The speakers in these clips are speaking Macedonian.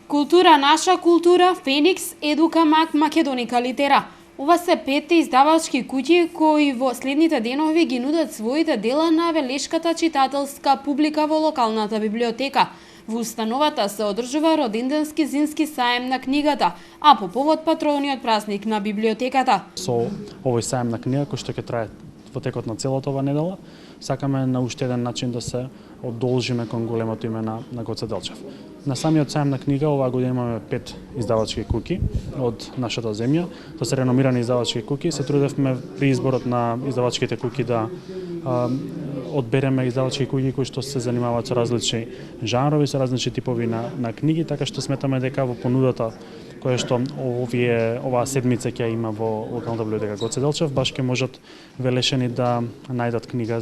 Култура наша култура, Феникс, Едука Мак, Македоника Литера. Ова се 5 издавачки куќи кои во следните денови ги нудат своите дела на велешката читателска публика во локалната библиотека. Во установата се одржува роденденски зимски саем на книгата, а по повод патрониот празник на библиотеката. Со овој саем на книга кој што ќе трае во текот на целата ова недела, сакаме на уште еден начин да се одолжиме кон големото име на Гоце Делчев. На самиот саем на книга оваа година имаме 5 издавачки куќи од нашата земја. Тоа се реномирани издавачки куќи. Се трудевме при изборот на издавачките куќи да одбереме издавачки куќи кои што се занимаваат со различни жанрови, со различни типови на книги, така што сметаме дека во понудата која што оваа седмица ќе има во локалната библиотека Гоце Делчев, баш ќе можат велешени да најдат книга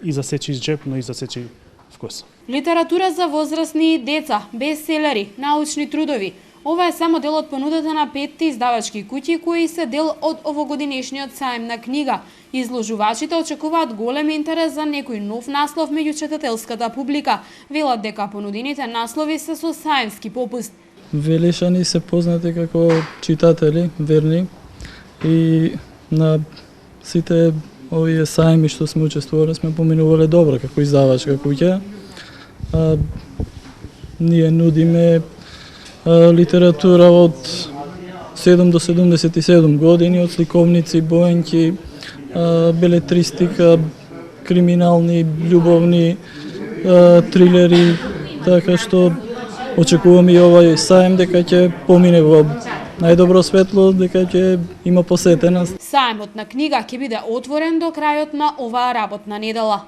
и за сечи џеб, но и за сечи вкус. Литература за возрастни и деца, бестселери, научни трудови. Ова е само дел од понудата на 5 издавачки куќи кои се дел од овогодинешниот саем на книга. Изложувачите очекуваат голем интерес за некој нов наслов меѓу читателската публика. Велат дека понудените наслови се со саемски попуст. Велешани се познати како читатели, верни, и на сите овие саеми што сме учествувале сме поминувале добро како издавачка куќа. Ние нудиме литература од 7 до 77 години, од сликовници, боенки, белетристика, криминални, љубовни, трилери, така што очекувам и овој саем дека ќе помине во најдобро светло, дека ќе има посетеност. Саемот на книга ќе биде отворен до крајот на оваа работна недела.